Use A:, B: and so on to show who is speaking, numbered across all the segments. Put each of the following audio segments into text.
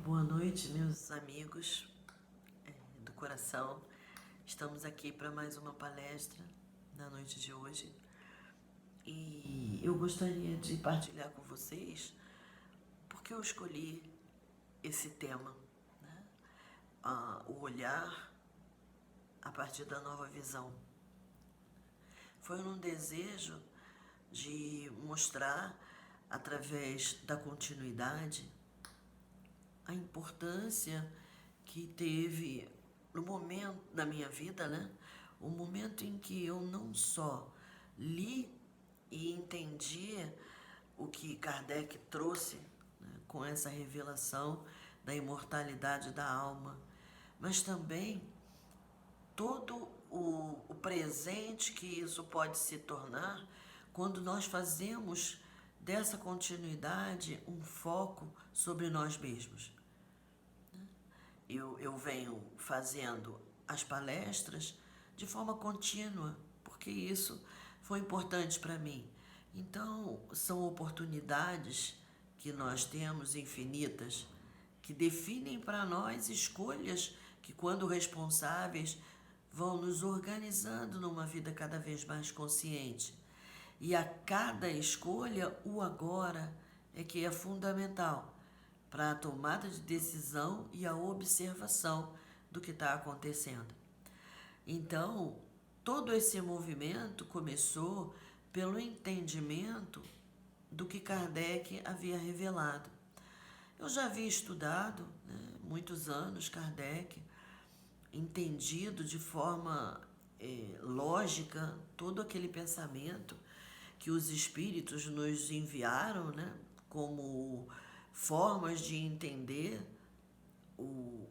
A: Boa noite, meus amigos do coração. Estamos aqui para mais uma palestra na noite de hoje e eu gostaria de partilhar com vocês porque eu escolhi esse tema, né? O olhar a partir da nova visão. Foi um desejo de mostrar, através da continuidade, a importância que teve no momento da minha vida, né? O momento em que eu não só li e entendi o que Kardec trouxe, né, com essa revelação da imortalidade da alma, mas também todo o presente que isso pode se tornar quando nós fazemos dessa continuidade um foco sobre nós mesmos. Eu venho fazendo as palestras de forma contínua, porque isso foi importante para mim. Então, são oportunidades que nós temos infinitas, que definem para nós escolhas que, quando responsáveis, vão nos organizando numa vida cada vez mais consciente. E a cada escolha, o agora é que é fundamental para a tomada de decisão e a observação do que está acontecendo. Então, todo esse movimento começou pelo entendimento do que Kardec havia revelado. Eu já havia estudado, né, muitos anos Kardec, entendido de forma lógica todo aquele pensamento que os espíritos nos enviaram, né, como formas de entender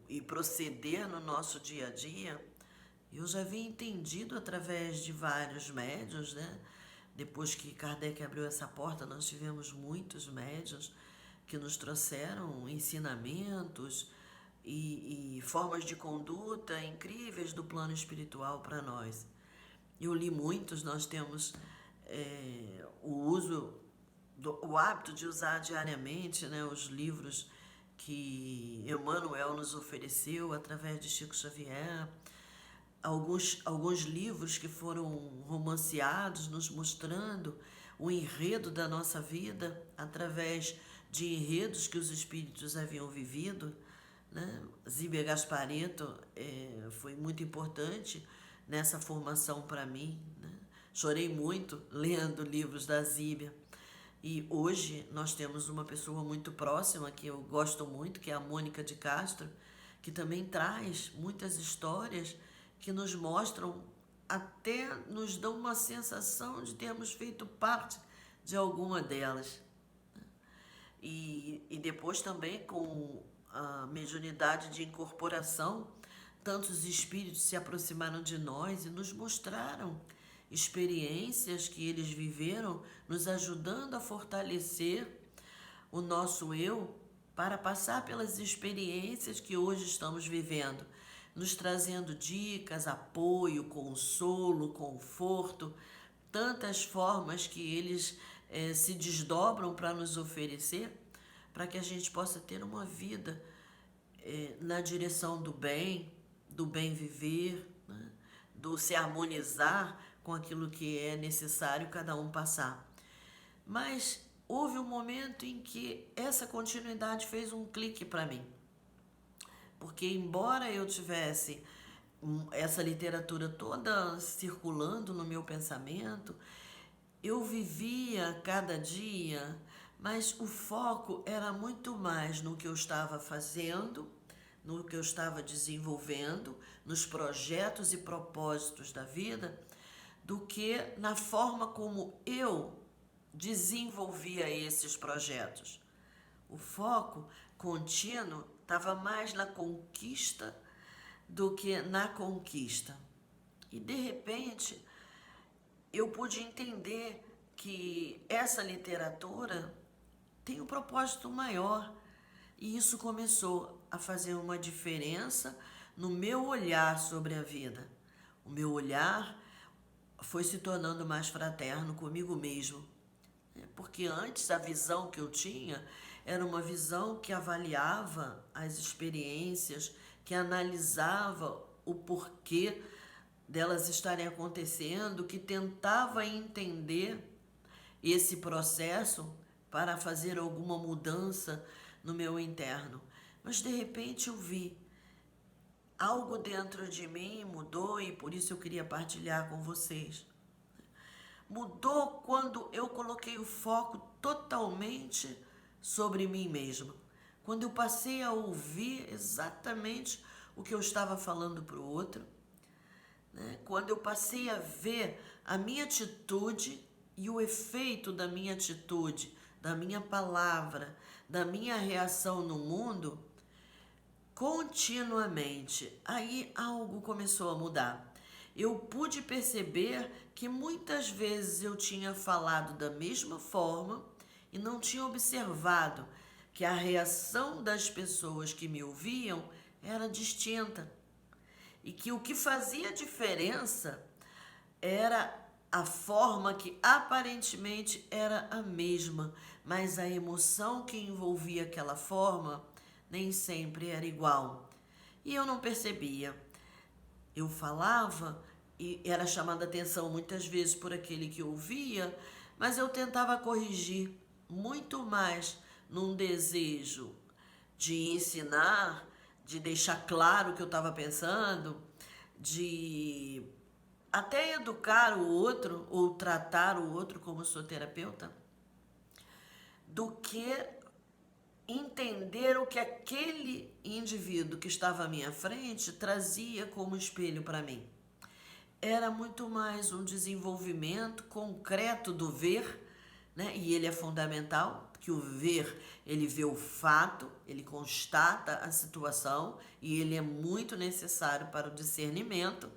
A: e proceder no nosso dia a dia. Eu já havia entendido através de vários médiuns, né? Depois que Kardec abriu essa porta, nós tivemos muitos médiuns que nos trouxeram ensinamentos e formas de conduta incríveis do plano espiritual para nós. Eu li muitos, nós temos o hábito de usar diariamente, né, os livros que Emmanuel nos ofereceu através de Chico Xavier, alguns livros que foram romanceados, nos mostrando o enredo da nossa vida através de enredos que os espíritos haviam vivido, né? Zíbia Gasparetto foi muito importante nessa formação para mim, né? Chorei muito lendo livros da Zíbia. E hoje nós temos uma pessoa muito próxima que eu gosto muito, que é a Mônica de Castro, que também traz muitas histórias que nos mostram, até nos dão uma sensação de termos feito parte de alguma delas. E depois também com a mediunidade de incorporação, tantos espíritos se aproximaram de nós e nos mostraram experiências que eles viveram, nos ajudando a fortalecer o nosso eu para passar pelas experiências que hoje estamos vivendo, nos trazendo dicas, apoio, consolo, conforto, tantas formas que eles se desdobram para nos oferecer, para que a gente possa ter uma vida na direção do bem viver, né? Do se harmonizar com aquilo que é necessário cada um passar. Mas houve um momento em que essa continuidade fez um clique para mim. Porque embora eu tivesse essa literatura toda circulando no meu pensamento, eu vivia cada dia, mas o foco era muito mais no que eu estava fazendo, no que eu estava desenvolvendo, nos projetos e propósitos da vida, do que na forma como eu desenvolvia esses projetos. O foco contínuo estava mais na conquista do que na conquista. E de repente eu pude entender que essa literatura tem um propósito maior. E isso começou a fazer uma diferença no meu olhar sobre a vida. O meu olhar foi se tornando mais fraterno comigo mesmo. Porque antes a visão que eu tinha era uma visão que avaliava as experiências, que analisava o porquê delas estarem acontecendo, que tentava entender esse processo para fazer alguma mudança no meu interno. Mas de repente eu vi algo dentro de mim mudou e por isso eu queria partilhar com vocês. Mudou quando eu coloquei o foco totalmente sobre mim mesma. Quando eu passei a ouvir exatamente o que eu estava falando para o outro, né? Quando eu passei a ver a minha atitude e o efeito da minha atitude, da minha palavra, da minha reação no mundo, continuamente, aí algo começou a mudar. Eu pude perceber que muitas vezes eu tinha falado da mesma forma e não tinha observado que a reação das pessoas que me ouviam era distinta. E que o que fazia diferença era a forma que aparentemente era a mesma, mas a emoção que envolvia aquela forma nem sempre era igual. E eu não percebia. Eu falava e era chamada a atenção muitas vezes por aquele que ouvia, mas eu tentava corrigir muito mais num desejo de ensinar, de deixar claro o que eu estava pensando, de até educar o outro ou tratar o outro como sou terapeuta, do que entender o que aquele indivíduo que estava à minha frente trazia como espelho para mim. Era muito mais um desenvolvimento concreto do ver, né? E ele é fundamental, que o ver, ele vê o fato, ele constata a situação e ele é muito necessário para o discernimento,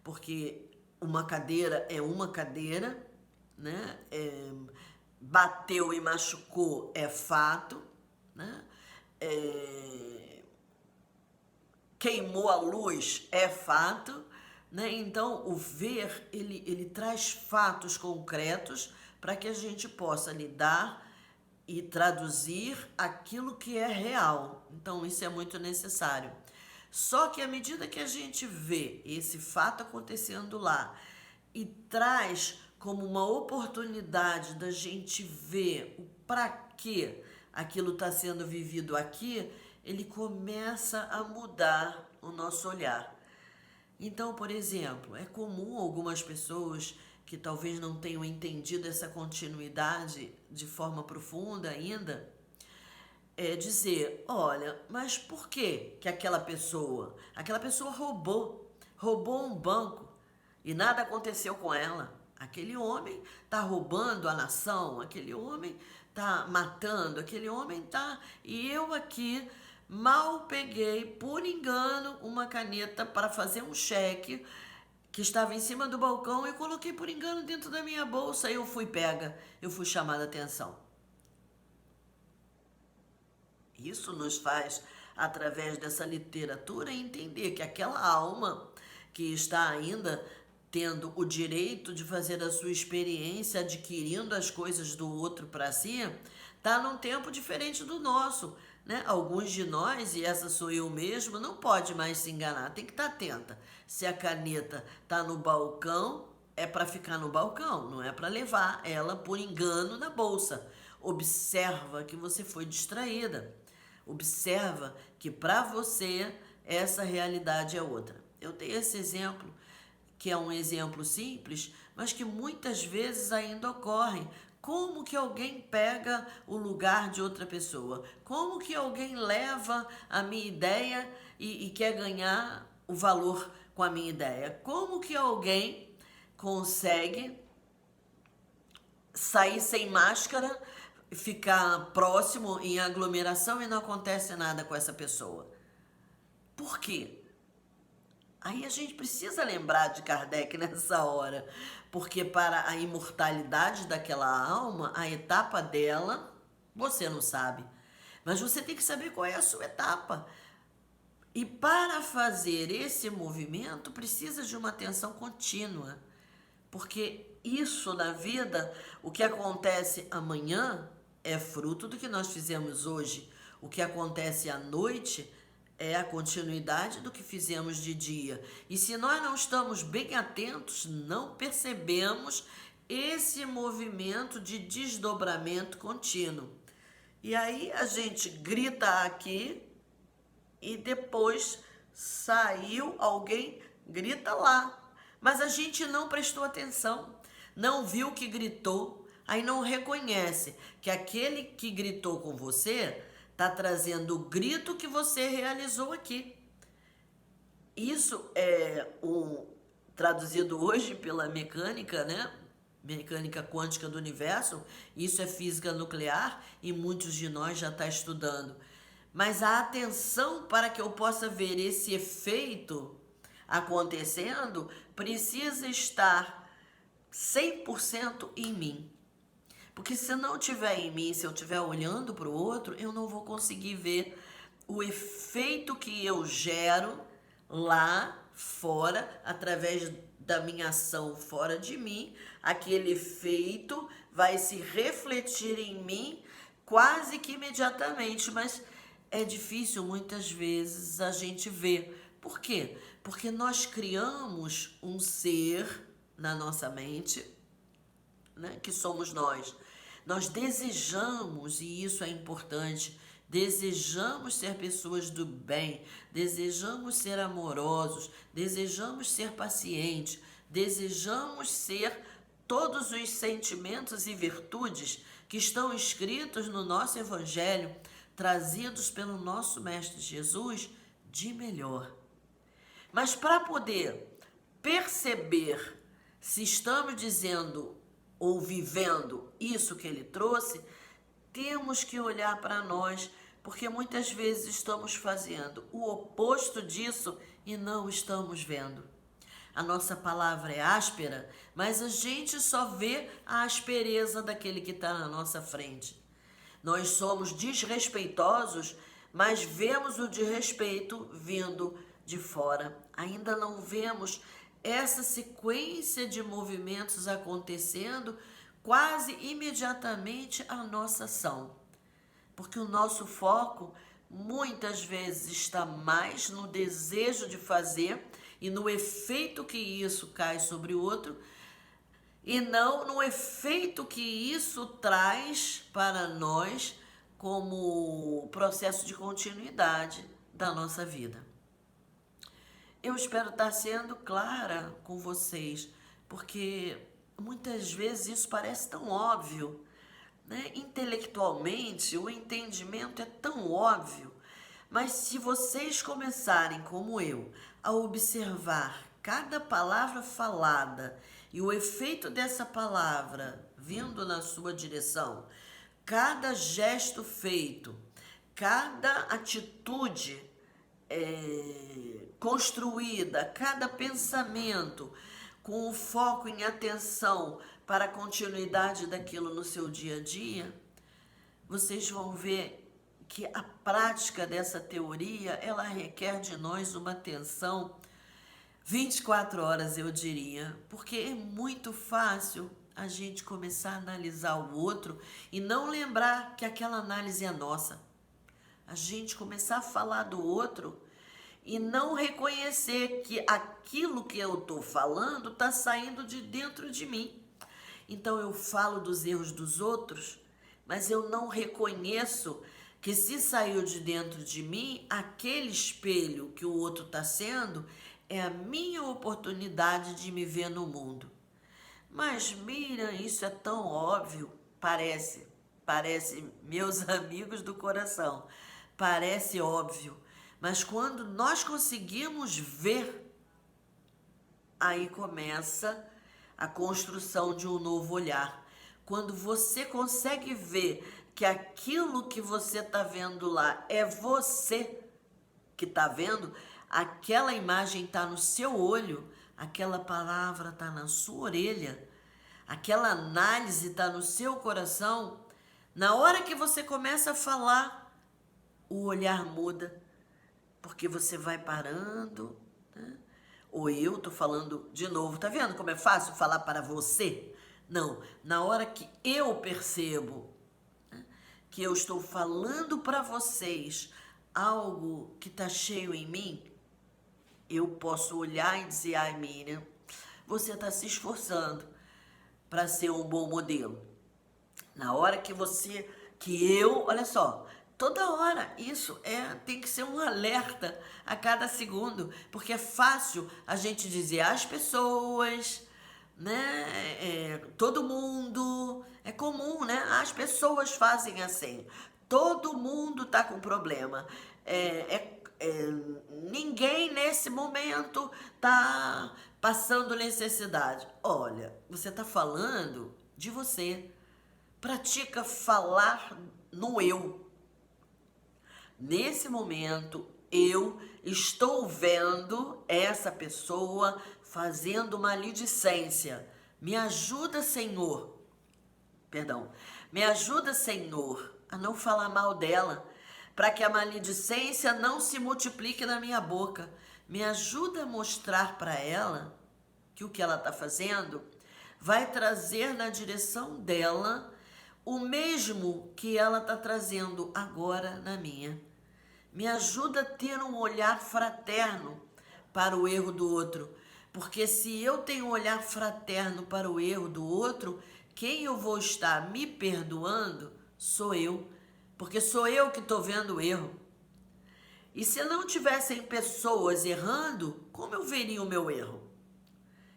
A: porque uma cadeira é uma cadeira, né? Bateu e machucou é fato, né? Queimou a luz é fato, né? Então o ver ele traz fatos concretos para que a gente possa lidar e traduzir aquilo que é real. Então isso é muito necessário. Só que à medida que a gente vê esse fato acontecendo lá e traz como uma oportunidade da gente ver o para que aquilo está sendo vivido aqui, ele começa a mudar o nosso olhar. Então, por exemplo, é comum algumas pessoas que talvez não tenham entendido essa continuidade de forma profunda ainda, dizer, olha, mas por que aquela pessoa roubou um banco e nada aconteceu com ela? Aquele homem está roubando a nação, aquele homem está matando, aquele homem está... E eu aqui mal peguei, por engano, uma caneta para fazer um cheque que estava em cima do balcão e coloquei por engano dentro da minha bolsa e eu fui pega, eu fui chamada a atenção. Isso nos faz, através dessa literatura, entender que aquela alma que está ainda tendo o direito de fazer a sua experiência, adquirindo as coisas do outro para si, está num tempo diferente do nosso, né? Alguns de nós, e essa sou eu mesmo, não pode mais se enganar, tem que estar atenta. Se a caneta está no balcão, é para ficar no balcão, não é para levar ela por engano na bolsa. Observa que você foi distraída. Observa que para você essa realidade é outra. Eu dei esse exemplo, que é um exemplo simples, mas que muitas vezes ainda ocorre. Como que alguém pega o lugar de outra pessoa? Como que alguém leva a minha ideia e quer ganhar o valor com a minha ideia? Como que alguém consegue sair sem máscara, ficar próximo em aglomeração e não acontece nada com essa pessoa? Por quê? Aí a gente precisa lembrar de Kardec nessa hora, porque para a imortalidade daquela alma, a etapa dela, você não sabe. Mas você tem que saber qual é a sua etapa. E para fazer esse movimento, precisa de uma atenção contínua. Porque isso na vida, o que acontece amanhã, é fruto do que nós fizemos hoje. O que acontece à noite é a continuidade do que fizemos de dia. E se nós não estamos bem atentos, não percebemos esse movimento de desdobramento contínuo. E aí a gente grita aqui e depois saiu, alguém grita lá. Mas a gente não prestou atenção, não viu que gritou, aí não reconhece que aquele que gritou com você está trazendo o grito que você realizou aqui. Isso é traduzido hoje pela mecânica, né? Mecânica quântica do universo, isso é física nuclear e muitos de nós já estão estudando. Mas a atenção para que eu possa ver esse efeito acontecendo precisa estar 100% em mim. Porque se não estiver em mim, se eu estiver olhando para o outro, eu não vou conseguir ver o efeito que eu gero lá fora, através da minha ação fora de mim. Aquele efeito vai se refletir em mim quase que imediatamente, mas é difícil muitas vezes a gente ver. Por quê? Porque nós criamos um ser na nossa mente, né, que somos nós. Nós desejamos, e isso é importante, desejamos ser pessoas do bem, desejamos ser amorosos, desejamos ser pacientes, desejamos ser todos os sentimentos e virtudes que estão escritos no nosso Evangelho, trazidos pelo nosso Mestre Jesus de melhor. Mas para poder perceber se estamos dizendo ou vivendo isso que ele trouxe, temos que olhar para nós, porque muitas vezes estamos fazendo o oposto disso e não estamos vendo. A nossa palavra é áspera, mas a gente só vê a aspereza daquele que está na nossa frente. Nós somos desrespeitosos, mas vemos o desrespeito vindo de fora. Ainda não vemos essa sequência de movimentos acontecendo quase imediatamente à nossa ação. Porque o nosso foco muitas vezes está mais no desejo de fazer e no efeito que isso cai sobre o outro, e não no efeito que isso traz para nós como processo de continuidade da nossa vida. Eu espero estar sendo clara com vocês, porque muitas vezes isso parece tão óbvio, né? Intelectualmente, o entendimento é tão óbvio, mas se vocês começarem, como eu, a observar cada palavra falada e o efeito dessa palavra vindo na sua direção, cada gesto feito, cada atitude construída, cada pensamento com o foco em atenção para a continuidade daquilo no seu dia a dia, vocês vão ver que a prática dessa teoria, ela requer de nós uma atenção 24 horas, eu diria, porque é muito fácil a gente começar a analisar o outro e não lembrar que aquela análise é nossa. A gente começar a falar do outro e não reconhecer que aquilo que eu estou falando está saindo de dentro de mim. Então eu falo dos erros dos outros, mas eu não reconheço que se saiu de dentro de mim, aquele espelho que o outro está sendo é a minha oportunidade de me ver no mundo. Mas Miriam, isso é tão óbvio, parece, meus amigos do coração, parece óbvio, mas quando nós conseguimos ver, aí começa a construção de um novo olhar. Quando você consegue ver que aquilo que você está vendo lá é você que está vendo, aquela imagem está no seu olho, aquela palavra está na sua orelha, aquela análise está no seu coração, na hora que você começa a falar, o olhar muda, porque você vai parando, né? Ou eu estou falando de novo, tá vendo como é fácil falar para você? Não, na hora que eu percebo, né, que eu estou falando para vocês algo que está cheio em mim, eu posso olhar e dizer, ai Miriam, você está se esforçando para ser um bom modelo. Na hora olha só, toda hora isso tem que ser um alerta a cada segundo, porque é fácil a gente dizer às pessoas, né? Todo mundo, é comum, né? As pessoas fazem assim, todo mundo tá com problema. Ninguém nesse momento tá passando necessidade. Olha, você tá falando de você. Pratica falar no eu. Nesse momento, eu estou vendo essa pessoa fazendo maledicência. Me ajuda, Senhor. Perdão. Me ajuda, Senhor, a não falar mal dela, para que a maledicência não se multiplique na minha boca. Me ajuda a mostrar para ela que o que ela está fazendo vai trazer na direção dela o mesmo que ela está trazendo agora na minha. Me ajuda a ter um olhar fraterno para o erro do outro. Porque se eu tenho um olhar fraterno para o erro do outro, quem eu vou estar me perdoando sou eu. Porque sou eu que estou vendo o erro. E se não tivessem pessoas errando, como eu veria o meu erro?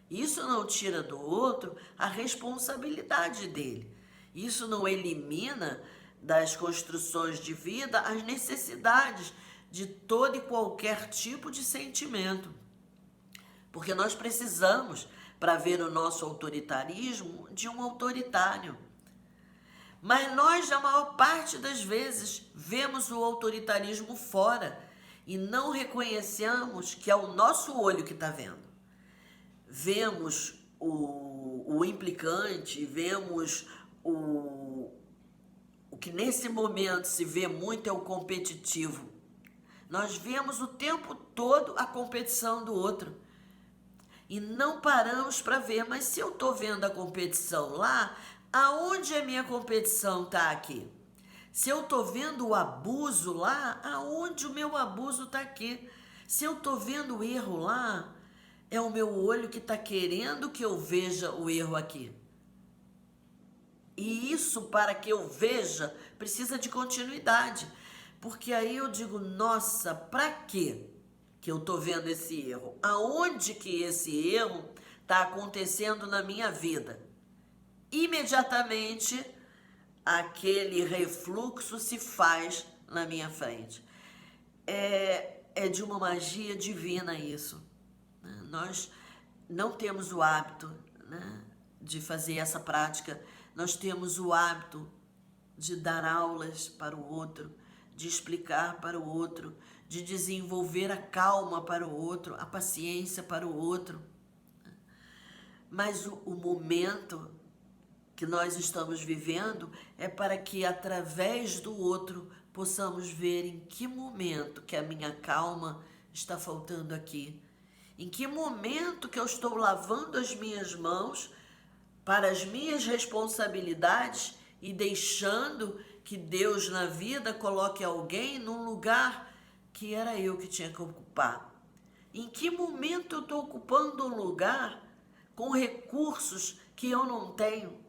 A: Isso não tira do outro a responsabilidade dele. Isso não elimina das construções de vida as necessidades de todo e qualquer tipo de sentimento. Porque nós precisamos, para ver o nosso autoritarismo, de um autoritário. Mas nós, na maior parte das vezes, vemos o autoritarismo fora e não reconhecemos que é o nosso olho que está vendo. Vemos o implicante, vemos o que nesse momento se vê muito é o competitivo. Nós vemos o tempo todo a competição do outro e não paramos para ver, mas se eu estou vendo a competição lá, aonde a minha competição está aqui? Se eu estou vendo o abuso lá, aonde o meu abuso está aqui? Se eu estou vendo o erro lá, é o meu olho que está querendo que eu veja o erro aqui. E isso, para que eu veja, precisa de continuidade. Porque aí eu digo, nossa, para quê que eu estou vendo esse erro? Aonde que esse erro está acontecendo na minha vida? Imediatamente, aquele refluxo se faz na minha frente. É de uma magia divina isso. Nós não temos o hábito, né, de fazer essa prática. Nós temos o hábito de dar aulas para o outro, de explicar para o outro, de desenvolver a calma para o outro, a paciência para o outro. Mas o momento que nós estamos vivendo é para que, através do outro, possamos ver em que momento que a minha calma está faltando aqui. Em que momento que eu estou lavando as minhas mãos para as minhas responsabilidades e deixando que Deus na vida coloque alguém num lugar que era eu que tinha que ocupar. Em que momento eu estou ocupando um lugar com recursos que eu não tenho?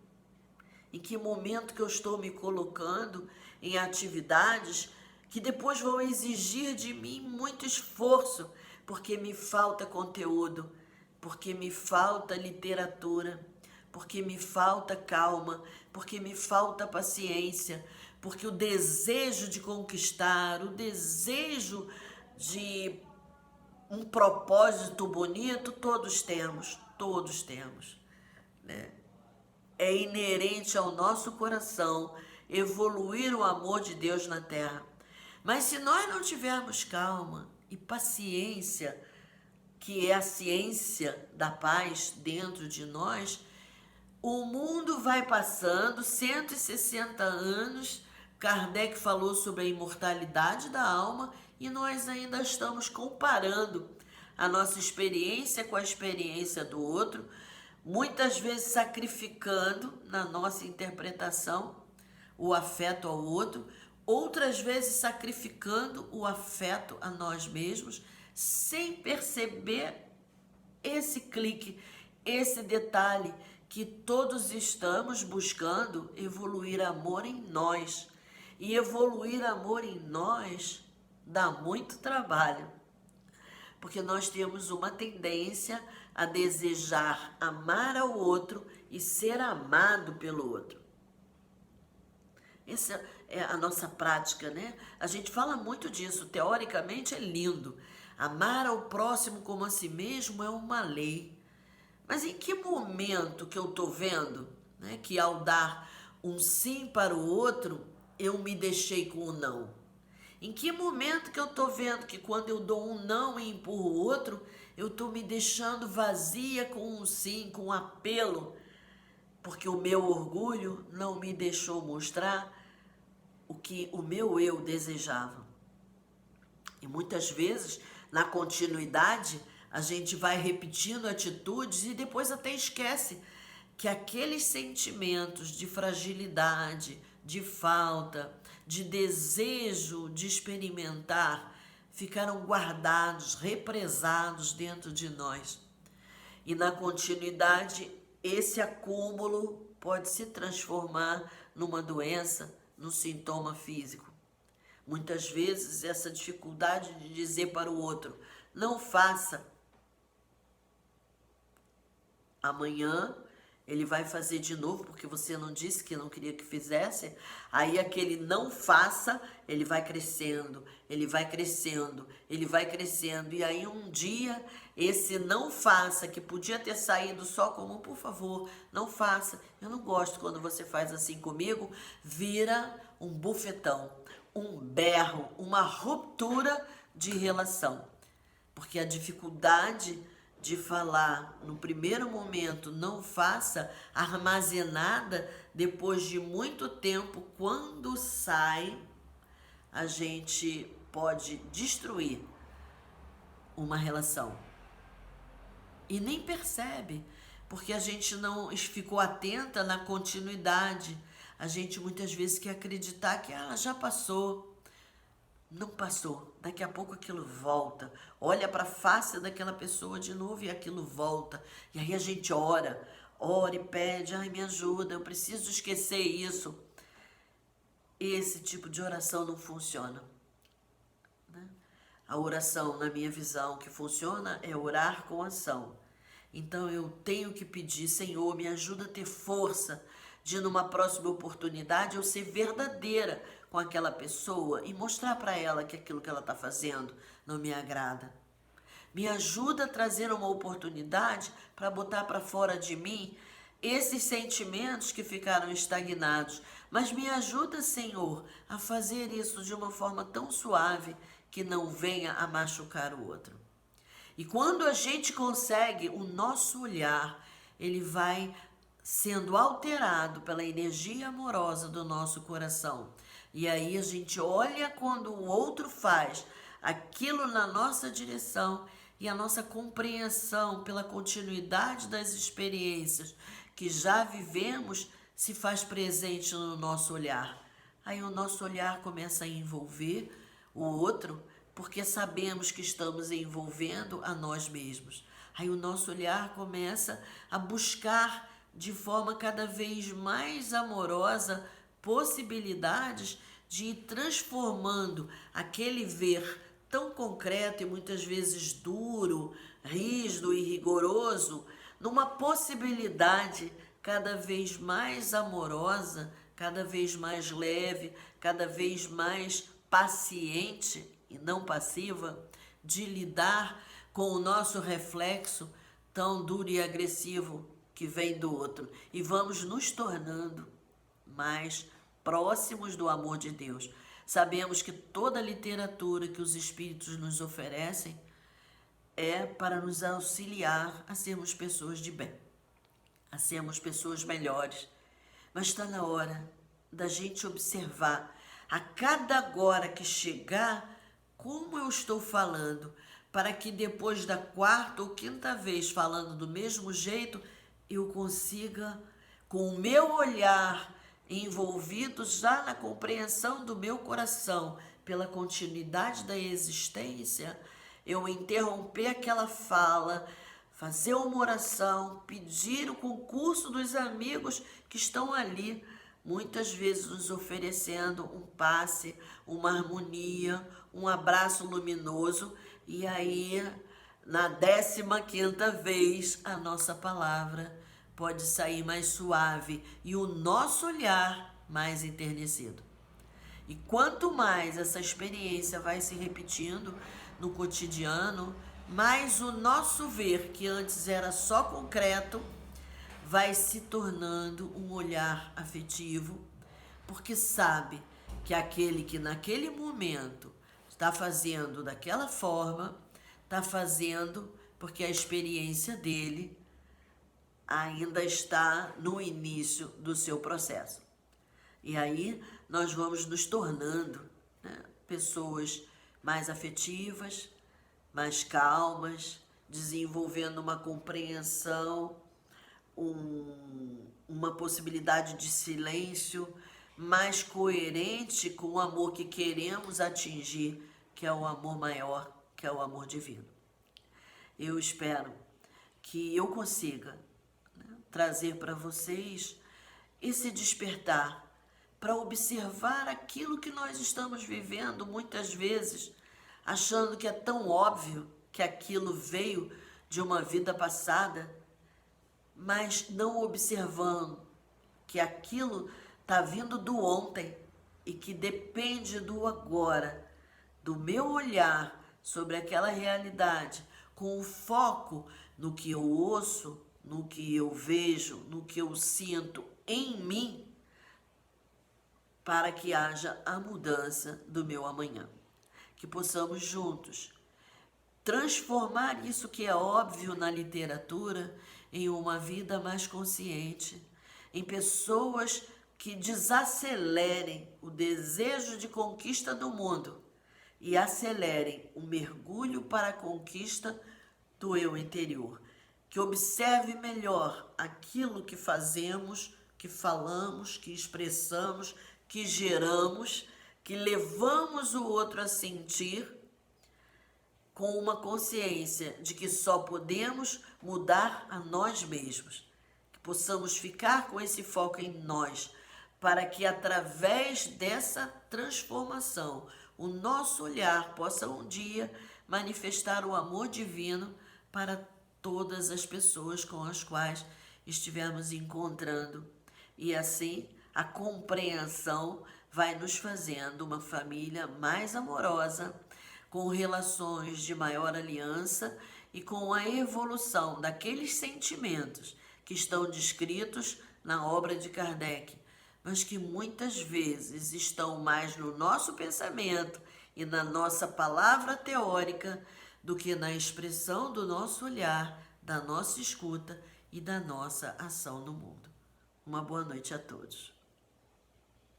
A: Em que momento que eu estou me colocando em atividades que depois vão exigir de mim muito esforço, porque me falta conteúdo, porque me falta literatura, porque me falta calma, porque me falta paciência, porque o desejo de conquistar, o desejo de um propósito bonito, todos temos, né? É inerente ao nosso coração evoluir o amor de Deus na terra. Mas se nós não tivermos calma e paciência, que é a ciência da paz dentro de nós, o mundo vai passando, 160 anos, Kardec falou sobre a imortalidade da alma e nós ainda estamos comparando a nossa experiência com a experiência do outro, muitas vezes sacrificando na nossa interpretação o afeto ao outro, outras vezes sacrificando o afeto a nós mesmos, sem perceber esse clique, esse detalhe, que todos estamos buscando evoluir amor em nós. E evoluir amor em nós dá muito trabalho, porque nós temos uma tendência a desejar amar ao outro e ser amado pelo outro. Essa é a nossa prática, né? A gente fala muito disso, teoricamente é lindo. Amar ao próximo como a si mesmo é uma lei. Mas em que momento que eu estou vendo, né, que ao dar um sim para o outro, eu me deixei com o não? Em que momento que eu estou vendo que quando eu dou um não e empurro o outro, eu estou me deixando vazia com um sim, com um apelo, porque o meu orgulho não me deixou mostrar o que o meu eu desejava? E muitas vezes, na continuidade, a gente vai repetindo atitudes e depois até esquece que aqueles sentimentos de fragilidade, de falta, de desejo de experimentar, ficaram guardados, represados dentro de nós. E na continuidade, esse acúmulo pode se transformar numa doença, num sintoma físico. Muitas vezes, essa dificuldade de dizer para o outro, não faça. Amanhã ele vai fazer de novo, porque você não disse que não queria que fizesse. Aí aquele não faça, ele vai crescendo, ele vai crescendo, ele vai crescendo. E aí um dia, esse não faça, que podia ter saído só como, por favor, não faça. Eu não gosto quando você faz assim comigo, vira um bufetão, um berro, uma ruptura de relação. Porque a dificuldade de falar no primeiro momento, não faça, armazenada depois de muito tempo, quando sai, a gente pode destruir uma relação. E nem percebe, porque a gente não ficou atenta na continuidade. A gente muitas vezes quer acreditar que já passou. Não passou, daqui a pouco aquilo volta, olha para a face daquela pessoa de novo e aquilo volta. E aí a gente ora e pede, ai, me ajuda, eu preciso esquecer isso. Esse tipo de oração não funciona, né? A oração, na minha visão, que funciona é orar com ação. Então eu tenho que pedir, Senhor, me ajuda a ter força de numa próxima oportunidade eu ser verdadeira com aquela pessoa e mostrar para ela que aquilo que ela está fazendo não me agrada. Me ajuda a trazer uma oportunidade para botar para fora de mim esses sentimentos que ficaram estagnados. Mas me ajuda, Senhor, a fazer isso de uma forma tão suave que não venha a machucar o outro. E quando a gente consegue, o nosso olhar, ele vai sendo alterado pela energia amorosa do nosso coração. E aí a gente olha quando o outro faz aquilo na nossa direção e a nossa compreensão pela continuidade das experiências que já vivemos se faz presente no nosso olhar. Aí o nosso olhar começa a envolver o outro, porque sabemos que estamos envolvendo a nós mesmos. Aí o nosso olhar começa a buscar de forma cada vez mais amorosa possibilidades de ir transformando aquele ver tão concreto e muitas vezes duro, rígido e rigoroso numa possibilidade cada vez mais amorosa, cada vez mais leve, cada vez mais paciente e não passiva de lidar com o nosso reflexo tão duro e agressivo que vem do outro. E vamos nos tornando mais próximos do amor de Deus. Sabemos que toda a literatura que os Espíritos nos oferecem é para nos auxiliar a sermos pessoas de bem, a sermos pessoas melhores. Mas está na hora da gente observar a cada agora que chegar como eu estou falando, para que depois da quarta ou quinta vez falando do mesmo jeito, eu consiga, com o meu olhar, envolvidos já na compreensão do meu coração pela continuidade da existência, eu interromper aquela fala, fazer uma oração, pedir o concurso dos amigos que estão ali, muitas vezes nos oferecendo um passe, uma harmonia, um abraço luminoso, e aí, na 15ª vez, a nossa palavra pode sair mais suave e o nosso olhar mais enternecido. E quanto mais essa experiência vai se repetindo no cotidiano, mais o nosso ver, que antes era só concreto, vai se tornando um olhar afetivo, porque sabe que aquele que naquele momento está fazendo daquela forma, está fazendo porque a experiência dele ainda está no início do seu processo. E aí nós vamos nos tornando, né, pessoas mais afetivas, mais calmas, desenvolvendo uma compreensão, uma possibilidade de silêncio mais coerente com o amor que queremos atingir, que é o amor maior, que é o amor divino. Eu espero que eu consiga, né, trazer para vocês esse despertar para observar aquilo que nós estamos vivendo muitas vezes, achando que é tão óbvio que aquilo veio de uma vida passada, mas não observando que aquilo está vindo do ontem e que depende do agora, do meu olhar sobre aquela realidade, com o foco no que eu ouço, no que eu vejo, no que eu sinto em mim, para que haja a mudança do meu amanhã. Que possamos juntos transformar isso que é óbvio na literatura em uma vida mais consciente, em pessoas que desacelerem o desejo de conquista do mundo e acelerem o mergulho para a conquista do eu interior. Que observe melhor aquilo que fazemos, que falamos, que expressamos, que geramos, que levamos o outro a sentir, com uma consciência de que só podemos mudar a nós mesmos. Que possamos ficar com esse foco em nós, para que através dessa transformação, o nosso olhar possa um dia manifestar o amor divino para todas as pessoas com as quais estivermos encontrando. E assim, a compreensão vai nos fazendo uma família mais amorosa, com relações de maior aliança e com a evolução daqueles sentimentos que estão descritos na obra de Kardec, mas que muitas vezes estão mais no nosso pensamento e na nossa palavra teórica do que na expressão do nosso olhar, da nossa escuta e da nossa ação no mundo. Uma boa noite a todos.